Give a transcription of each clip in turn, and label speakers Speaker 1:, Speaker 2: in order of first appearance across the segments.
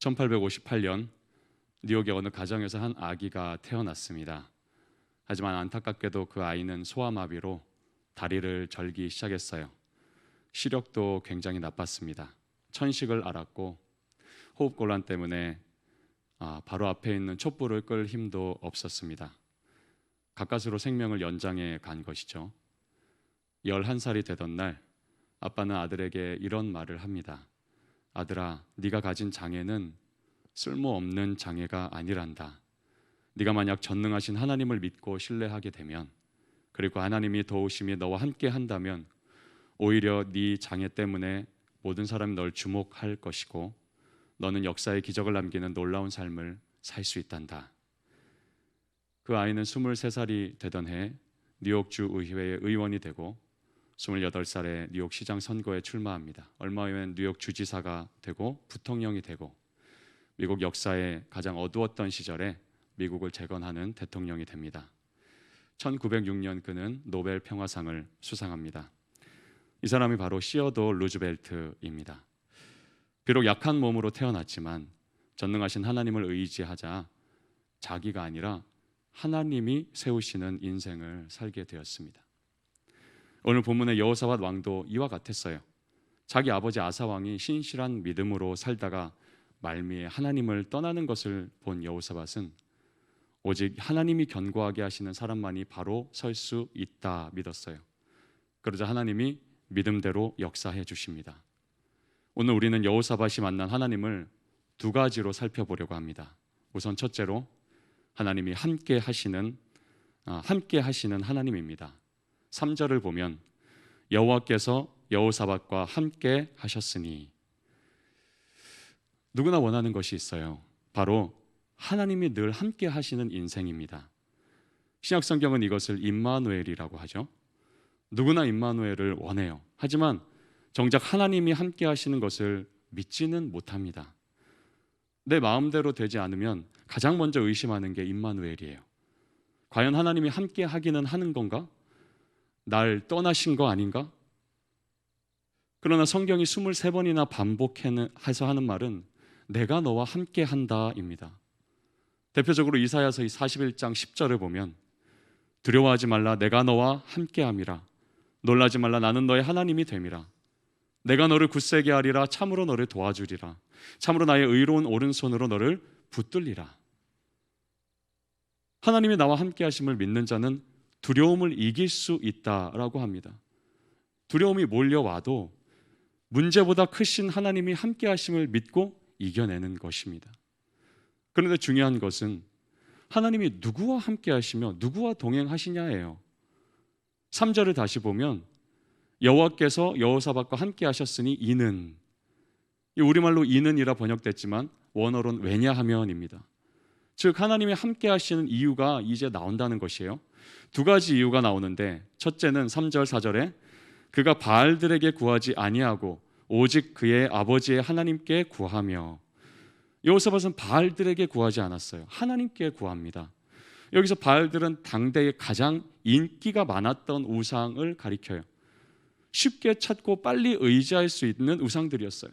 Speaker 1: 1858년 뉴욕의 어느 가정에서 한 아기가 태어났습니다. 하지만 안타깝게도 그 아이는 소아마비로 다리를 절기 시작했어요. 시력도 굉장히 나빴습니다. 천식을 앓았고 호흡곤란 때문에 바로 앞에 있는 촛불을 끌 힘도 없었습니다. 가까스로 생명을 연장해 간 것이죠. 11살이 되던 날 아빠는 아들에게 이런 말을 합니다. 아들아, 네가 가진 장애는 쓸모없는 장애가 아니란다. 네가 만약 전능하신 하나님을 믿고 신뢰하게 되면, 그리고 하나님이 도우심이 너와 함께 한다면 오히려 네 장애 때문에 모든 사람이 널 주목할 것이고 너는 역사의 기적을 남기는 놀라운 삶을 살 수 있단다. 그 아이는 23살이 되던 해 뉴욕주 의회의 의원이 되고 28살에 뉴욕 시장 선거에 출마합니다. 얼마 후엔 뉴욕 주지사가 되고 부통령이 되고 미국 역사의 가장 어두웠던 시절에 미국을 재건하는 대통령이 됩니다. 1906년 그는 노벨 평화상을 수상합니다. 이 사람이 바로 시어도 루즈벨트입니다. 비록 약한 몸으로 태어났지만 전능하신 하나님을 의지하자 자기가 아니라 하나님이 세우시는 인생을 살게 되었습니다. 오늘 본문의 여호사밧 왕도 이와 같았어요. 자기 아버지 아사 왕이 신실한 믿음으로 살다가 말미에 하나님을 떠나는 것을 본 여호사밧은 오직 하나님이 견고하게 하시는 사람만이 바로 설 수 있다 믿었어요. 그러자 하나님이 믿음대로 역사해 주십니다. 오늘 우리는 여호사밧이 만난 하나님을 두 가지로 살펴보려고 합니다. 우선 첫째로 하나님이 함께 하시는 하나님입니다. 3절을 보면 여호와께서 여호사밧과 함께 하셨으니, 누구나 원하는 것이 있어요. 바로 하나님이 늘 함께 하시는 인생입니다. 신약 성경은 이것을 임마누엘이라고 하죠. 누구나 임마누엘을 원해요. 하지만 정작 하나님이 함께 하시는 것을 믿지는 못합니다. 내 마음대로 되지 않으면 가장 먼저 의심하는 게 임마누엘이에요. 과연 하나님이 함께 하기는 하는 건가? 날 떠나신 거 아닌가? 그러나 성경이 23번이나 반복해서 하는 말은 내가 너와 함께 한다입니다. 대표적으로 이사야서 41장 10절을 보면 두려워하지 말라, 내가 너와 함께함이라. 놀라지 말라, 나는 너의 하나님이 됨이라. 내가 너를 굳세게 하리라. 참으로 너를 도와주리라. 참으로 나의 의로운 오른손으로 너를 붙들리라. 하나님이 나와 함께 하심을 믿는 자는 두려움을 이길 수 있다라고 합니다. 두려움이 몰려와도 문제보다 크신 하나님이 함께 하심을 믿고 이겨내는 것입니다. 그런데 중요한 것은 하나님이 누구와 함께 하시며 누구와 동행하시냐예요. 3절을 다시 보면 여호와께서 여호사밧과 함께 하셨으니 이는, 우리말로 이는이라 번역됐지만 원어로는 왜냐하면입니다. 즉 하나님이 함께 하시는 이유가 이제 나온다는 것이에요. 두 가지 이유가 나오는데, 첫째는 3절 4절에 그가 바알들에게 구하지 아니하고 오직 그의 아버지의 하나님께 구하며, 여호사밧은 바알들에게 구하지 않았어요. 하나님께 구합니다. 여기서 바알들은 당대에 가장 인기가 많았던 우상을 가리켜요. 쉽게 찾고 빨리 의지할 수 있는 우상들이었어요.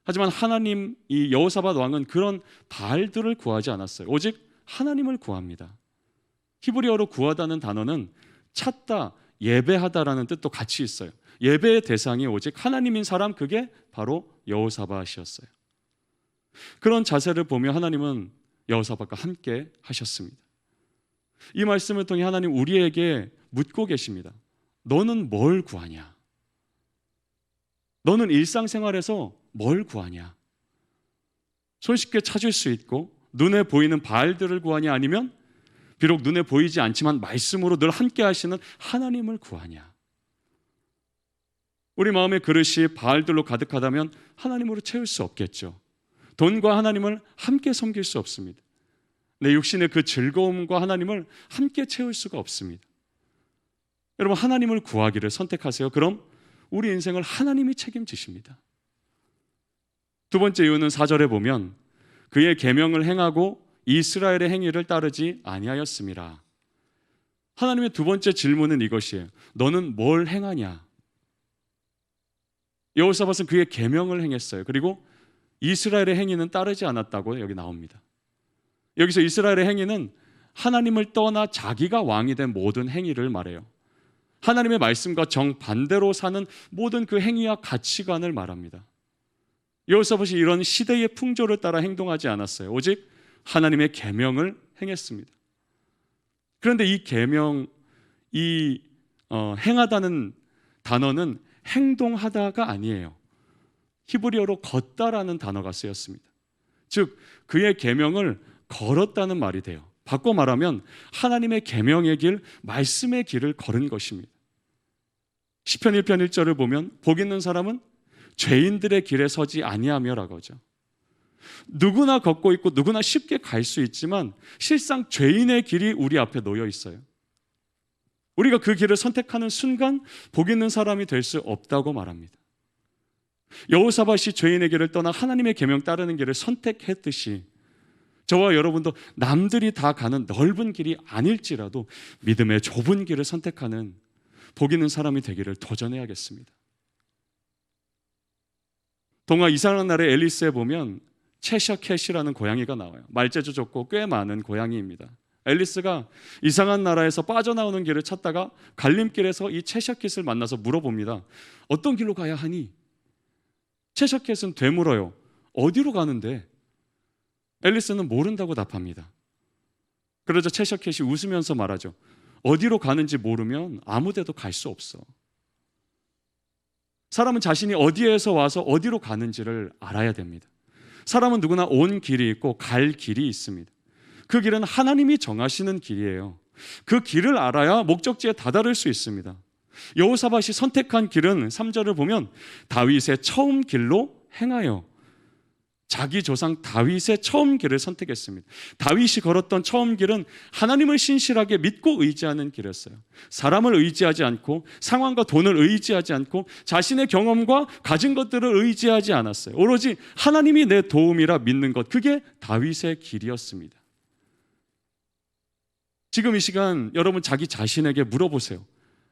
Speaker 1: 하지만 하나님, 이 여호사밧 왕은 그런 바알들을 구하지 않았어요. 오직 하나님을 구합니다. 히브리어로 구하다는 단어는 찾다, 예배하다라는 뜻도 같이 있어요. 예배의 대상이 오직 하나님인 사람, 그게 바로 여호사밧이었어요. 그런 자세를 보며 하나님은 여호사밧과 함께 하셨습니다. 이 말씀을 통해 하나님 우리에게 묻고 계십니다. 너는 뭘 구하냐? 너는 일상생활에서 뭘 구하냐? 손쉽게 찾을 수 있고 눈에 보이는 바알들을 구하냐, 아니면 비록 눈에 보이지 않지만 말씀으로 늘 함께 하시는 하나님을 구하냐? 우리 마음의 그릇이 바알들로 가득하다면 하나님으로 채울 수 없겠죠. 돈과 하나님을 함께 섬길 수 없습니다. 내 육신의 그 즐거움과 하나님을 함께 채울 수가 없습니다. 여러분, 하나님을 구하기를 선택하세요. 그럼 우리 인생을 하나님이 책임지십니다. 두 번째 이유는 4절에 보면 그의 계명을 행하고 이스라엘의 행위를 따르지 아니하였음이라. 하나님의 두 번째 질문은 이것이에요. 너는 뭘 행하냐? 여호사밧은 그의 계명을 행했어요. 그리고 이스라엘의 행위는 따르지 않았다고 여기 나옵니다. 여기서 이스라엘의 행위는 하나님을 떠나 자기가 왕이 된 모든 행위를 말해요. 하나님의 말씀과 정반대로 사는 모든 그 행위와 가치관을 말합니다. 여호사밧이 이런 시대의 풍조를 따라 행동하지 않았어요. 오직 하나님의 계명을 행했습니다. 그런데 이 계명, 행하다는 단어는 행동하다가 아니에요. 히브리어로 걷다라는 단어가 쓰였습니다. 즉 그의 계명을 걸었다는 말이 돼요. 바꿔 말하면 하나님의 계명의 길, 말씀의 길을 걸은 것입니다. 시편 1편 1절을 보면 복 있는 사람은 죄인들의 길에 서지 아니하며라고 하죠. 누구나 걷고 있고 누구나 쉽게 갈 수 있지만 실상 죄인의 길이 우리 앞에 놓여 있어요. 우리가 그 길을 선택하는 순간 복 있는 사람이 될 수 없다고 말합니다. 여호사밧이 죄인의 길을 떠나 하나님의 계명 따르는 길을 선택했듯이 저와 여러분도 남들이 다 가는 넓은 길이 아닐지라도 믿음의 좁은 길을 선택하는 복 있는 사람이 되기를 도전해야겠습니다. 동화 이상한 나라의 앨리스에 보면 채셔캣이라는 고양이가 나와요. 말재주 좋고 꽤 많은 고양이입니다. 앨리스가 이상한 나라에서 빠져나오는 길을 찾다가 갈림길에서 이 채셔캣을 만나서 물어봅니다. 어떤 길로 가야 하니? 채셔캣은 되물어요. 어디로 가는데? 앨리스는 모른다고 답합니다. 그러자 채셔캣이 웃으면서 말하죠. 어디로 가는지 모르면 아무 데도 갈 수 없어. 사람은 자신이 어디에서 와서 어디로 가는지를 알아야 됩니다. 사람은 누구나 온 길이 있고 갈 길이 있습니다. 그 길은 하나님이 정하시는 길이에요. 그 길을 알아야 목적지에 다다를 수 있습니다. 여호사밧이 선택한 길은 3절을 보면 다윗의 처음 길로 행하여, 자기 조상 다윗의 처음 길을 선택했습니다. 다윗이 걸었던 처음 길은 하나님을 신실하게 믿고 의지하는 길이었어요. 사람을 의지하지 않고 상황과 돈을 의지하지 않고 자신의 경험과 가진 것들을 의지하지 않았어요. 오로지 하나님이 내 도움이라 믿는 것, 그게 다윗의 길이었습니다. 지금 이 시간 여러분 자기 자신에게 물어보세요.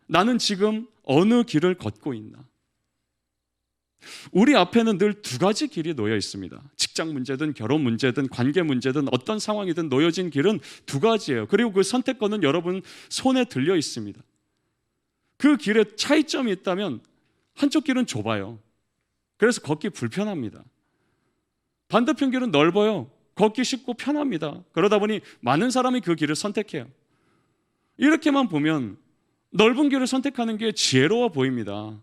Speaker 1: 나는 지금 어느 길을 걷고 있나? 우리 앞에는 늘 두 가지 길이 놓여 있습니다. 직장 문제든 결혼 문제든 관계 문제든 어떤 상황이든 놓여진 길은 두 가지예요. 그리고 그 선택권은 여러분 손에 들려 있습니다. 그 길에 차이점이 있다면 한쪽 길은 좁아요. 그래서 걷기 불편합니다. 반대편 길은 넓어요. 걷기 쉽고 편합니다. 그러다 보니 많은 사람이 그 길을 선택해요. 이렇게만 보면 넓은 길을 선택하는 게 지혜로워 보입니다.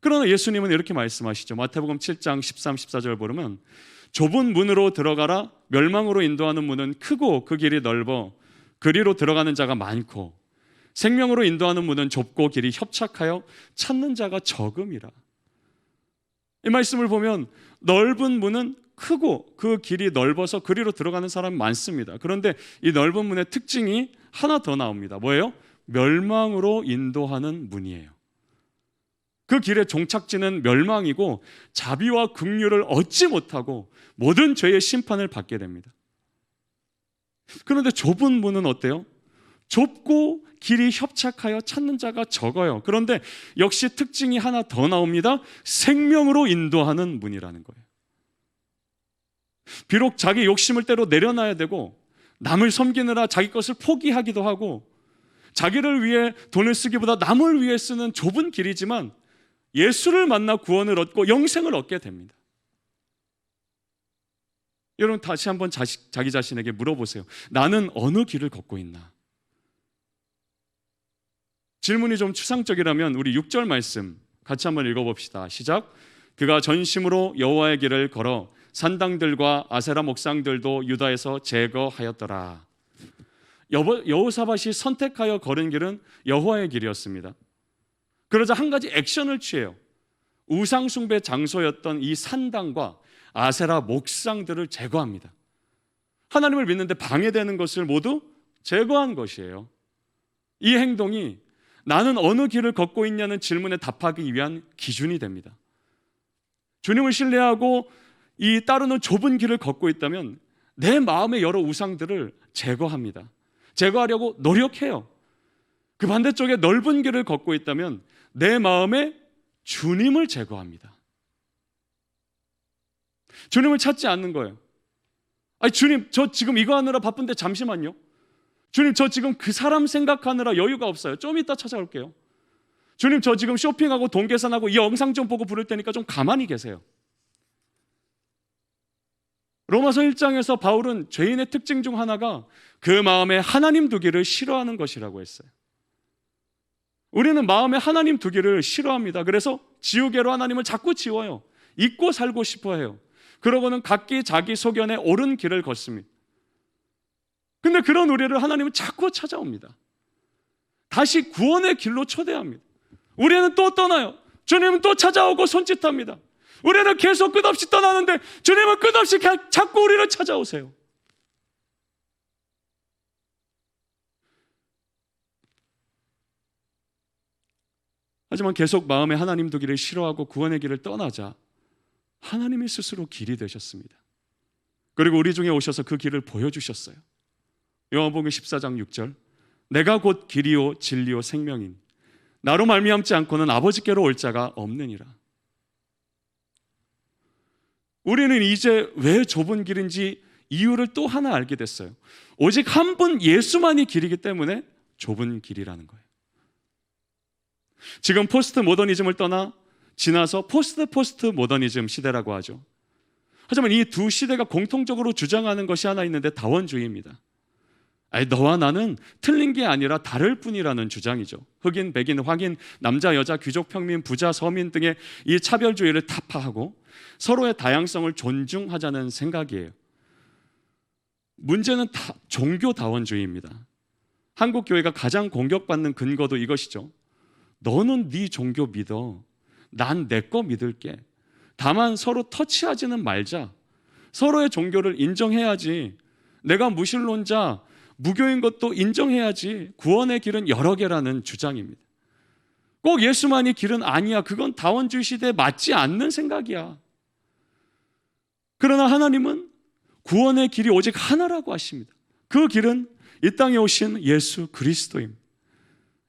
Speaker 1: 그러나 예수님은 이렇게 말씀하시죠. 마태복음 7장 13, 14절 보면 좁은 문으로 들어가라. 멸망으로 인도하는 문은 크고 그 길이 넓어 그리로 들어가는 자가 많고 생명으로 인도하는 문은 좁고 길이 협착하여 찾는 자가 적음이라. 이 말씀을 보면 넓은 문은 크고 그 길이 넓어서 그리로 들어가는 사람이 많습니다. 그런데 이 넓은 문의 특징이 하나 더 나옵니다. 뭐예요? 멸망으로 인도하는 문이에요. 그 길의 종착지는 멸망이고 자비와 긍휼을 얻지 못하고 모든 죄의 심판을 받게 됩니다. 그런데 좁은 문은 어때요? 좁고 길이 협착하여 찾는 자가 적어요. 그런데 역시 특징이 하나 더 나옵니다. 생명으로 인도하는 문이라는 거예요. 비록 자기 욕심을 때로 내려놔야 되고 남을 섬기느라 자기 것을 포기하기도 하고 자기를 위해 돈을 쓰기보다 남을 위해 쓰는 좁은 길이지만 예수를 만나 구원을 얻고 영생을 얻게 됩니다. 여러분 다시 한번 자기 자신에게 물어보세요. 나는 어느 길을 걷고 있나? 질문이 좀 추상적이라면 우리 6절 말씀 같이 한번 읽어봅시다. 시작. 그가 전심으로 여호와의 길을 걸어 산당들과 아세라 목상들도 유다에서 제거하였더라. 여호사밧이 선택하여 걸은 길은 여호와의 길이었습니다. 그러자 한 가지 액션을 취해요. 우상 숭배 장소였던 이 산당과 아세라 목상들을 제거합니다. 하나님을 믿는데 방해되는 것을 모두 제거한 것이에요. 이 행동이 나는 어느 길을 걷고 있냐는 질문에 답하기 위한 기준이 됩니다. 주님을 신뢰하고 이 따르는 좁은 길을 걷고 있다면 내 마음의 여러 우상들을 제거합니다. 제거하려고 노력해요. 그 반대쪽에 넓은 길을 걷고 있다면 내 마음에 주님을 제거합니다. 주님을 찾지 않는 거예요. 아니, 주님, 저 지금 이거 하느라 바쁜데 잠시만요. 주님, 저 지금 그 사람 생각하느라 여유가 없어요. 좀 이따 찾아올게요. 주님, 저 지금 쇼핑하고 돈 계산하고 이 영상 좀 보고 부를 테니까 좀 가만히 계세요. 로마서 1장에서 바울은 죄인의 특징 중 하나가 그 마음에 하나님 두기를 싫어하는 것이라고 했어요. 우리는 마음에 하나님 두기를 싫어합니다. 그래서 지우개로 하나님을 자꾸 지워요. 잊고 살고 싶어 해요. 그러고는 각기 자기 소견에 옳은 길을 걷습니다. 근데 그런 우리를 하나님은 자꾸 찾아옵니다. 다시 구원의 길로 초대합니다. 우리는 또 떠나요. 주님은 또 찾아오고 손짓합니다. 우리는 계속 끝없이 떠나는데 주님은 끝없이 자꾸 우리를 찾아오세요. 하지만 계속 마음에 하나님 두기를 싫어하고 구원의 길을 떠나자 하나님이 스스로 길이 되셨습니다. 그리고 우리 중에 오셔서 그 길을 보여주셨어요. 요한복음 14장 6절, 내가 곧 길이요 진리요 생명인 나로 말미암지 않고는 아버지께로 올 자가 없느니라. 우리는 이제 왜 좁은 길인지 이유를 또 하나 알게 됐어요. 오직 한 분 예수만이 길이기 때문에 좁은 길이라는 거예요. 지금 포스트 모더니즘을 떠나 지나서 포스트 모더니즘 시대라고 하죠. 하지만 이 두 시대가 공통적으로 주장하는 것이 하나 있는데 다원주의입니다. 아니, 너와 나는 틀린 게 아니라 다를 뿐이라는 주장이죠. 흑인, 백인, 황인, 남자, 여자, 귀족, 평민, 부자, 서민 등의 이 차별주의를 타파하고 서로의 다양성을 존중하자는 생각이에요. 문제는 종교다원주의입니다. 한국 교회가 가장 공격받는 근거도 이것이죠. 너는 네 종교 믿어. 난 내 거 믿을게. 다만 서로 터치하지는 말자. 서로의 종교를 인정해야지. 내가 무신론자, 무교인 것도 인정해야지. 구원의 길은 여러 개라는 주장입니다. 꼭 예수만이 길은 아니야. 그건 다원주의 시대에 맞지 않는 생각이야. 그러나 하나님은 구원의 길이 오직 하나라고 하십니다. 그 길은 이 땅에 오신 예수 그리스도입니다.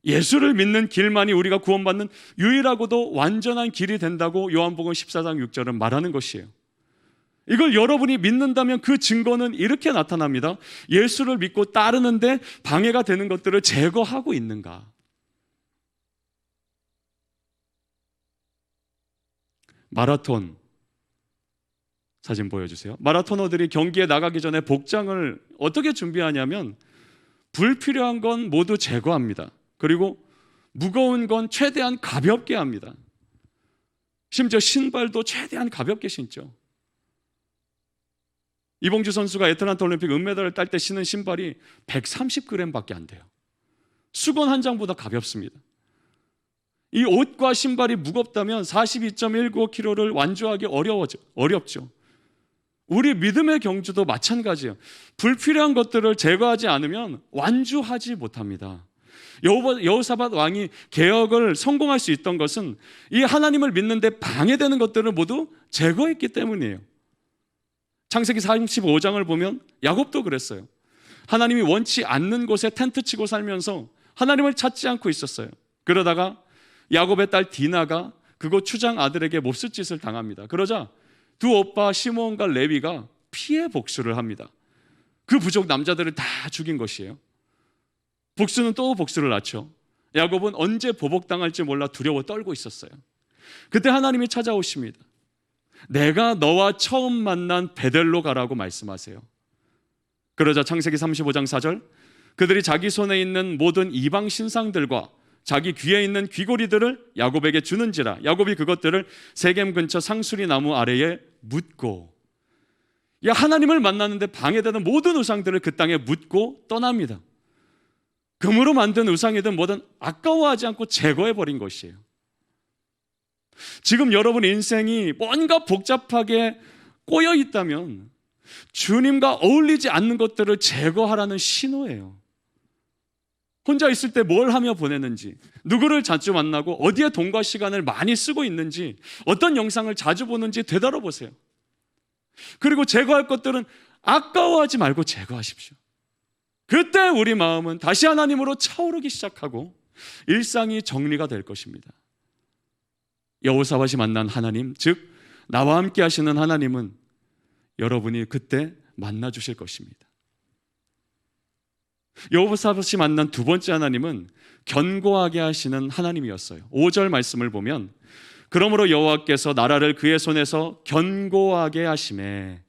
Speaker 1: 예수를 믿는 길만이 우리가 구원받는 유일하고도 완전한 길이 된다고 요한복음 14장 6절은 말하는 것이에요. 이걸 여러분이 믿는다면 그 증거는 이렇게 나타납니다. 예수를 믿고 따르는데 방해가 되는 것들을 제거하고 있는가? 마라톤 사진 보여주세요. 마라토너들이 경기에 나가기 전에 복장을 어떻게 준비하냐면 불필요한 건 모두 제거합니다. 그리고 무거운 건 최대한 가볍게 합니다. 심지어 신발도 최대한 가볍게 신죠. 이봉주 선수가 애틀랜타 올림픽 은메달을 딸 때 신은 신발이 130g밖에 안 돼요. 수건 한 장보다 가볍습니다. 이 옷과 신발이 무겁다면 42.195kg를 완주하기 어렵죠. 우리 믿음의 경주도 마찬가지예요. 불필요한 것들을 제거하지 않으면 완주하지 못합니다. 여호사밧 왕이 개혁을 성공할 수 있던 것은 이 하나님을 믿는데 방해되는 것들을 모두 제거했기 때문이에요. 창세기 45장을 보면 야곱도 그랬어요. 하나님이 원치 않는 곳에 텐트 치고 살면서 하나님을 찾지 않고 있었어요. 그러다가 야곱의 딸 디나가 그곳 추장 아들에게 몹쓸 짓을 당합니다. 그러자 두 오빠 시므온과 레위가 피해 복수를 합니다. 그 부족 남자들을 다 죽인 것이에요. 복수는 또 복수를 낳죠. 야곱은 언제 보복당할지 몰라 두려워 떨고 있었어요. 그때 하나님이 찾아오십니다. 내가 너와 처음 만난 베델로 가라고 말씀하세요. 그러자 창세기 35장 4절, 그들이 자기 손에 있는 모든 이방 신상들과 자기 귀에 있는 귀고리들을 야곱에게 주는지라 야곱이 그것들을 세겜 근처 상수리 나무 아래에 묻고, 하나님을 만나는데 방해되는 모든 우상들을 그 땅에 묻고 떠납니다. 금으로 만든 우상이든 뭐든 아까워하지 않고 제거해버린 것이에요. 지금 여러분 인생이 뭔가 복잡하게 꼬여 있다면 주님과 어울리지 않는 것들을 제거하라는 신호예요. 혼자 있을 때 뭘 하며 보내는지, 누구를 자주 만나고 어디에 돈과 시간을 많이 쓰고 있는지, 어떤 영상을 자주 보는지 되돌아보세요. 그리고 제거할 것들은 아까워하지 말고 제거하십시오. 그때 우리 마음은 다시 하나님으로 차오르기 시작하고 일상이 정리가 될 것입니다. 여호사밧이 만난 하나님, 즉 나와 함께 하시는 하나님은 여러분이 그때 만나 주실 것입니다. 여호사밧이 만난 두 번째 하나님은 견고하게 하시는 하나님이었어요. 5절 말씀을 보면 그러므로 여호와께서 나라를 그의 손에서 견고하게 하시매.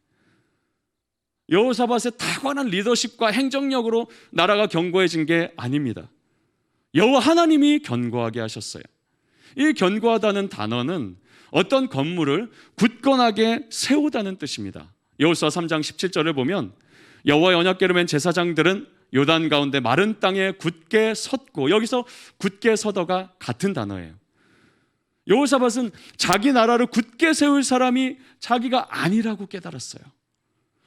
Speaker 1: 여호사밧의 탁월한 리더십과 행정력으로 나라가 견고해진 게 아닙니다. 여호와 하나님이 견고하게 하셨어요. 이 견고하다는 단어는 어떤 건물을 굳건하게 세우다는 뜻입니다. 여호수아 3장 17절을 보면 여호와의 언약궤를 맨 제사장들은 요단 가운데 마른 땅에 굳게 섰고, 여기서 굳게 서더가 같은 단어예요. 여호사밧은 자기 나라를 굳게 세울 사람이 자기가 아니라고 깨달았어요.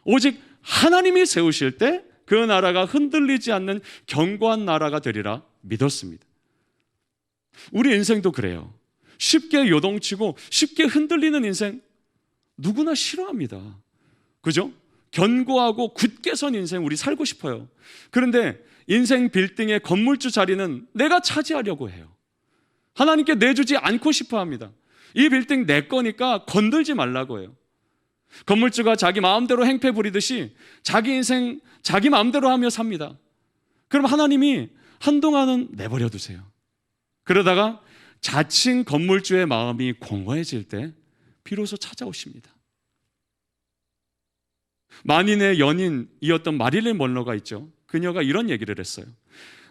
Speaker 1: 오직 하나님이 세우실 때 그 나라가 흔들리지 않는 견고한 나라가 되리라 믿었습니다. 우리 인생도 그래요. 쉽게 요동치고 쉽게 흔들리는 인생 누구나 싫어합니다. 그죠? 견고하고 굳게 선 인생 우리 살고 싶어요. 그런데 인생 빌딩의 건물주 자리는 내가 차지하려고 해요. 하나님께 내주지 않고 싶어 합니다. 이 빌딩 내 거니까 건들지 말라고 해요. 건물주가 자기 마음대로 행패 부리듯이 자기 인생 자기 마음대로 하며 삽니다. 그럼 하나님이 한동안은 내버려 두세요. 그러다가 자칭 건물주의 마음이 공허해질 때 비로소 찾아오십니다. 만인의 연인이었던 마릴린 먼로가 있죠. 그녀가 이런 얘기를 했어요.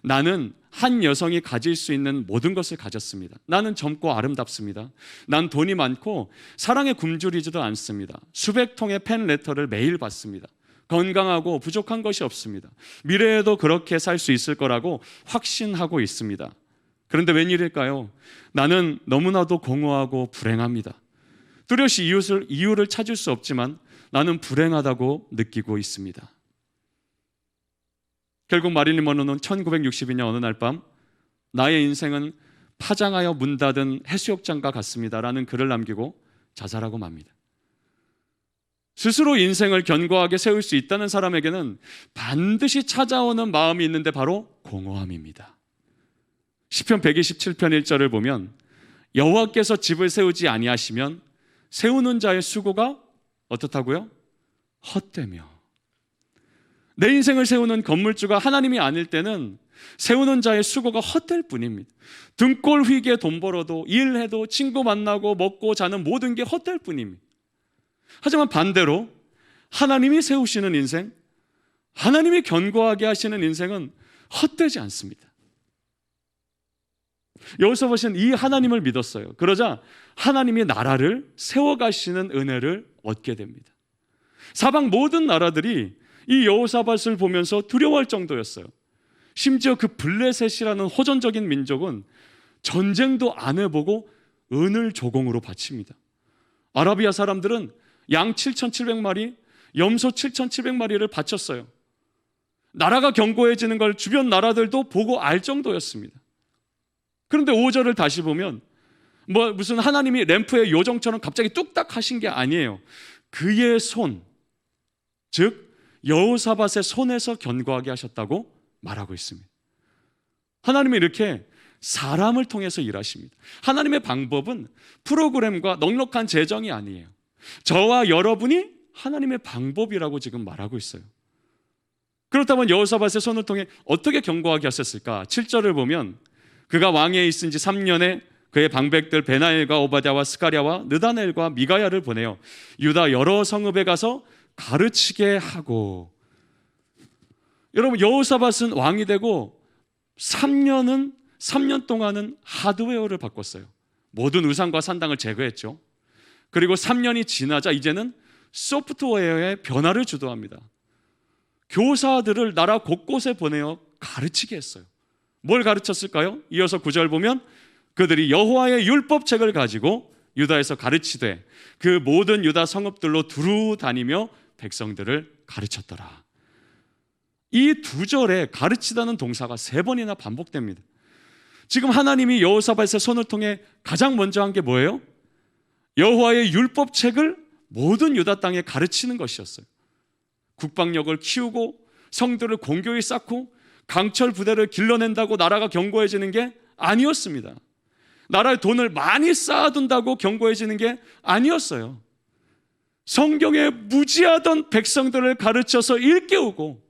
Speaker 1: 나는 한 여성이 가질 수 있는 모든 것을 가졌습니다. 나는 젊고 아름답습니다. 난 돈이 많고 사랑에 굶주리지도 않습니다. 수백 통의 팬레터를 매일 받습니다. 건강하고 부족한 것이 없습니다. 미래에도 그렇게 살 수 있을 거라고 확신하고 있습니다. 그런데 웬일일까요? 나는 너무나도 공허하고 불행합니다. 뚜렷이 이유를 찾을 수 없지만 나는 불행하다고 느끼고 있습니다. 결국 마릴린 먼로는 1962년 어느 날 밤 나의 인생은 파장하여 문 닫은 해수욕장과 같습니다 라는 글을 남기고 자살하고 맙니다. 스스로 인생을 견고하게 세울 수 있다는 사람에게는 반드시 찾아오는 마음이 있는데 바로 공허함입니다. 시편 127편 1절을 보면 여호와께서 집을 세우지 아니하시면 세우는 자의 수고가 어떻다고요? 헛되며. 내 인생을 세우는 건물주가 하나님이 아닐 때는 세우는 자의 수고가 헛될 뿐입니다. 등골 휘게 돈 벌어도 일해도 친구 만나고 먹고 자는 모든 게 헛될 뿐입니다. 하지만 반대로 하나님이 세우시는 인생, 하나님이 견고하게 하시는 인생은 헛되지 않습니다. 여호사밧은 이 하나님을 믿었어요. 그러자 하나님이 나라를 세워가시는 은혜를 얻게 됩니다. 사방 모든 나라들이 이 여호사밧을 보면서 두려워할 정도였어요. 심지어 그 블레셋이라는 호전적인 민족은 전쟁도 안 해보고 은을 조공으로 바칩니다. 아라비아 사람들은 양 7,700마리, 염소 7,700마리를 바쳤어요. 나라가 견고해지는 걸 주변 나라들도 보고 알 정도였습니다. 그런데 5절을 다시 보면 무슨 하나님이 램프의 요정처럼 갑자기 뚝딱 하신 게 아니에요. 그의 손, 즉 여호사밧의 손에서 견고하게 하셨다고 말하고 있습니다. 하나님이 이렇게 사람을 통해서 일하십니다. 하나님의 방법은 프로그램과 넉넉한 재정이 아니에요. 저와 여러분이 하나님의 방법이라고 지금 말하고 있어요. 그렇다면 여호사밧의 손을 통해 어떻게 견고하게 하셨을까? 7절을 보면 그가 왕위에 있은 지 3년에 그의 방백들 베나엘과 오바댜와 스가랴와 느다넬과 미가야를 보내어 유다 여러 성읍에 가서 가르치게 하고. 여러분, 여호사밧은 왕이 되고 3년 동안은 하드웨어를 바꿨어요. 모든 우상과 산당을 제거했죠. 그리고 3년이 지나자 이제는 소프트웨어의 변화를 주도합니다. 교사들을 나라 곳곳에 보내어 가르치게 했어요. 뭘 가르쳤을까요? 이어서 9절 보면 그들이 여호와의 율법책을 가지고 유다에서 가르치되 그 모든 유다 성읍들로 두루 다니며 백성들을 가르쳤더라. 이 두 절에 가르치다는 동사가 3번이나 반복됩니다. 지금 하나님이 여호사밧의 손을 통해 가장 먼저 한 게 뭐예요? 여호와의 율법책을 모든 유다 땅에 가르치는 것이었어요. 국방력을 키우고 성들을 공교히 쌓고 강철 부대를 길러낸다고 나라가 견고해지는 게 아니었습니다. 나라에 돈을 많이 쌓아둔다고 견고해지는 게 아니었어요. 성경에 무지하던 백성들을 가르쳐서 일깨우고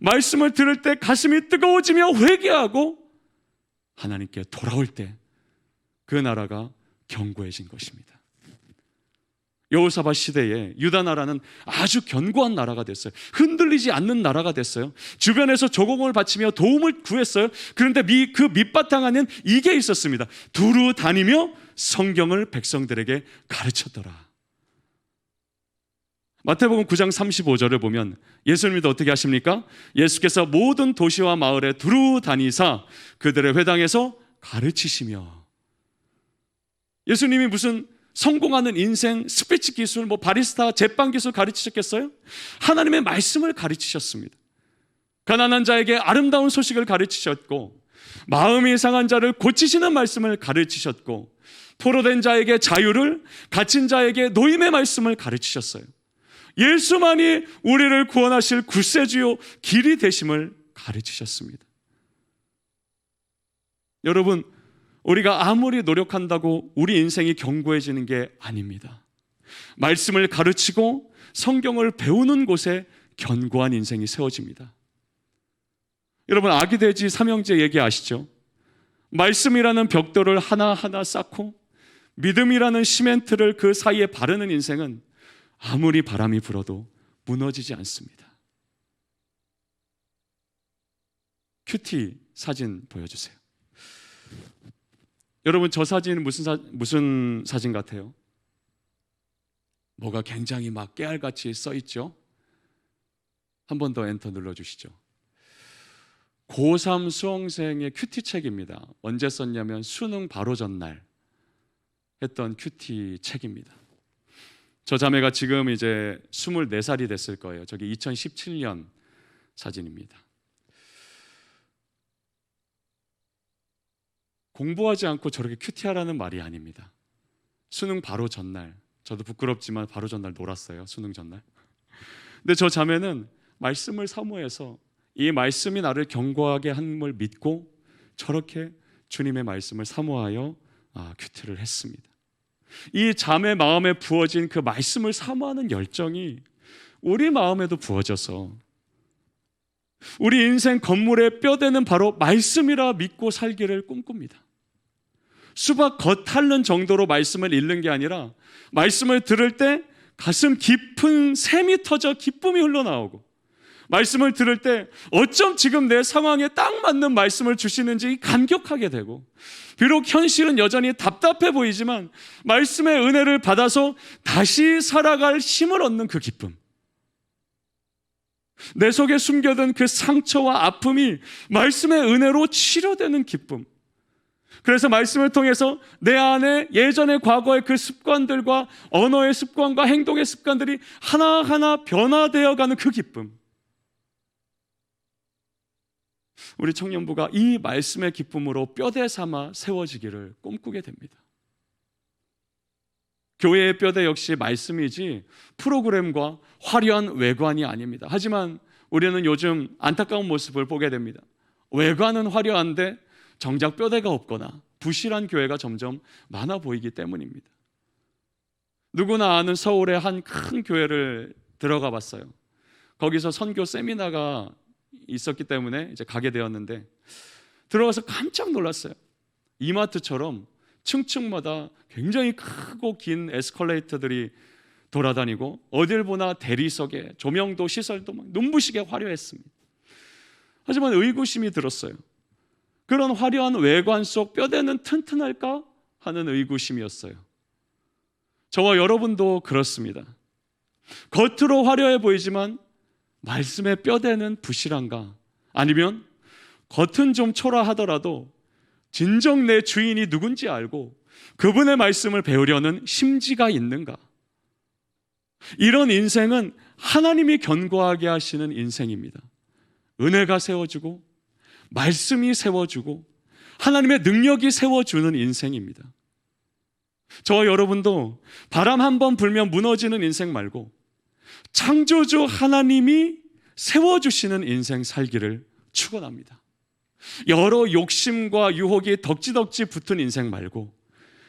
Speaker 1: 말씀을 들을 때 가슴이 뜨거워지며 회개하고 하나님께 돌아올 때 그 나라가 견고해진 것입니다. 여호사밧 시대에 유다 나라는 아주 견고한 나라가 됐어요. 흔들리지 않는 나라가 됐어요. 주변에서 조공을 바치며 도움을 구했어요. 그런데 그 밑바탕 안에는 이게 있었습니다. 두루 다니며 성경을 백성들에게 가르쳤더라. 마태복음 9장 35절을 보면 예수님도 어떻게 하십니까? 예수께서 모든 도시와 마을에 두루 다니사 그들의 회당에서 가르치시며. 예수님이 무슨 성공하는 인생 스피치 기술, 바리스타, 제빵 기술 가르치셨겠어요? 하나님의 말씀을 가르치셨습니다. 가난한 자에게 아름다운 소식을 가르치셨고, 마음이 상한 자를 고치시는 말씀을 가르치셨고, 포로된 자에게 자유를, 갇힌 자에게 노임의 말씀을 가르치셨어요. 예수만이 우리를 구원하실 구세주요 길이 되심을 가르치셨습니다. 여러분, 우리가 아무리 노력한다고 우리 인생이 견고해지는 게 아닙니다. 말씀을 가르치고 성경을 배우는 곳에 견고한 인생이 세워집니다. 여러분, 아기 돼지 삼형제 얘기 아시죠? 말씀이라는 벽돌을 하나하나 쌓고 믿음이라는 시멘트를 그 사이에 바르는 인생은 아무리 바람이 불어도 무너지지 않습니다. 큐티 사진 보여주세요. 여러분, 저 사진은 무슨 사진 같아요? 뭐가 굉장히 막 깨알같이 써있죠? 한 번 더 엔터 눌러주시죠. 고3 수험생의 큐티 책입니다. 언제 썼냐면 수능 바로 전날 했던 큐티 책입니다. 저 자매가 지금 이제 24살이 됐을 거예요. 저게 2017년 사진입니다. 공부하지 않고 저렇게 큐티하라는 말이 아닙니다. 수능 바로 전날, 저도 부끄럽지만 바로 전날 놀았어요. 수능 전날. 근데 저 자매는 말씀을 사모해서 이 말씀이 나를 견고하게 함을 믿고 저렇게 주님의 말씀을 사모하여 큐티를 했습니다. 이 자매 마음에 부어진 그 말씀을 사모하는 열정이 우리 마음에도 부어져서 우리 인생 건물의 뼈대는 바로 말씀이라 믿고 살기를 꿈꿉니다. 수박 겉 핥는 정도로 말씀을 읽는 게 아니라 말씀을 들을 때 가슴 깊은 샘이 터져 기쁨이 흘러나오고, 말씀을 들을 때 어쩜 지금 내 상황에 딱 맞는 말씀을 주시는지 감격하게 되고, 비록 현실은 여전히 답답해 보이지만 말씀의 은혜를 받아서 다시 살아갈 힘을 얻는 그 기쁨, 내 속에 숨겨둔 그 상처와 아픔이 말씀의 은혜로 치료되는 기쁨. 그래서 말씀을 통해서 내 안에 예전의 과거의 그 습관들과 언어의 습관과 행동의 습관들이 하나하나 변화되어 가는 그 기쁨. 우리 청년부가 이 말씀의 기쁨으로 뼈대 삼아 세워지기를 꿈꾸게 됩니다. 교회의 뼈대 역시 말씀이지 프로그램과 화려한 외관이 아닙니다. 하지만 우리는 요즘 안타까운 모습을 보게 됩니다. 외관은 화려한데 정작 뼈대가 없거나 부실한 교회가 점점 많아 보이기 때문입니다. 누구나 아는 서울의 한 큰 교회를 들어가 봤어요. 거기서 선교 세미나가 있었기 때문에 이제 가게 되었는데 들어가서 깜짝 놀랐어요. 이마트처럼 층층마다 굉장히 크고 긴 에스컬레이터들이 돌아다니고 어딜 보나 대리석에 조명도 시설도 막 눈부시게 화려했습니다. 하지만 의구심이 들었어요. 그런 화려한 외관 속 뼈대는 튼튼할까 하는 의구심이었어요. 저와 여러분도 그렇습니다. 겉으로 화려해 보이지만 말씀의 뼈대는 부실한가? 아니면 겉은 좀 초라하더라도 진정 내 주인이 누군지 알고 그분의 말씀을 배우려는 심지가 있는가? 이런 인생은 하나님이 견고하게 하시는 인생입니다. 은혜가 세워주고 말씀이 세워주고 하나님의 능력이 세워주는 인생입니다. 저와 여러분도 바람 한 번 불면 무너지는 인생 말고 창조주 하나님이 세워주시는 인생 살기를 축원합니다. 여러 욕심과 유혹이 덕지덕지 붙은 인생 말고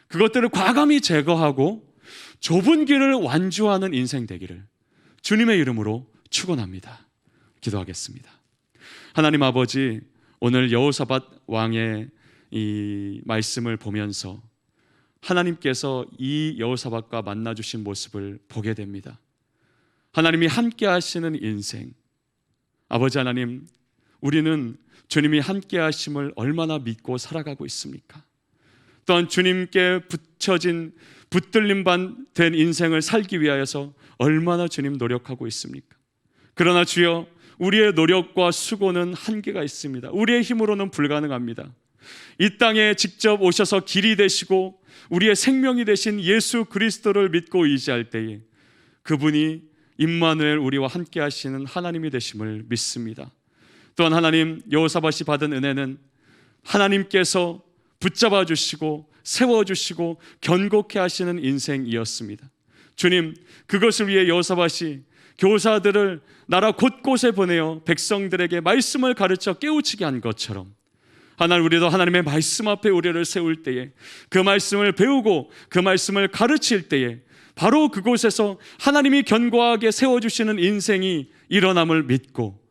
Speaker 1: 그것들을 과감히 제거하고 좁은 길을 완주하는 인생 되기를 주님의 이름으로 축원합니다. 기도하겠습니다. 하나님 아버지, 오늘 여호사밧 왕의 이 말씀을 보면서 하나님께서 이 여호사밧과 만나주신 모습을 보게 됩니다. 하나님이 함께 하시는 인생, 아버지 하나님, 우리는 주님이 함께 하심을 얼마나 믿고 살아가고 있습니까? 또한 주님께 붙들림 반 된 인생을 살기 위하여서 얼마나 주님 노력하고 있습니까? 그러나 주여, 우리의 노력과 수고는 한계가 있습니다. 우리의 힘으로는 불가능합니다. 이 땅에 직접 오셔서 길이 되시고 우리의 생명이 되신 예수 그리스도를 믿고 의지할 때에 그분이 임마누엘, 우리와 함께 하시는 하나님이 되심을 믿습니다. 또한 하나님, 여호사밧이 받은 은혜는 하나님께서 붙잡아 주시고 세워주시고 견고케 하시는 인생이었습니다. 주님, 그것을 위해 여호사밧이 교사들을 나라 곳곳에 보내어 백성들에게 말씀을 가르쳐 깨우치게 한 것처럼, 하나님, 우리도 하나님의 말씀 앞에 우리를 세울 때에 그 말씀을 배우고 그 말씀을 가르칠 때에 바로 그곳에서 하나님이 견고하게 세워주시는 인생이 일어남을 믿고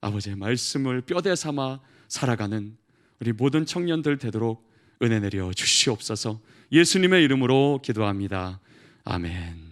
Speaker 1: 아버지의 말씀을 뼈대 삼아 살아가는 우리 모든 청년들 되도록 은혜 내려 주시옵소서. 예수님의 이름으로 기도합니다. 아멘.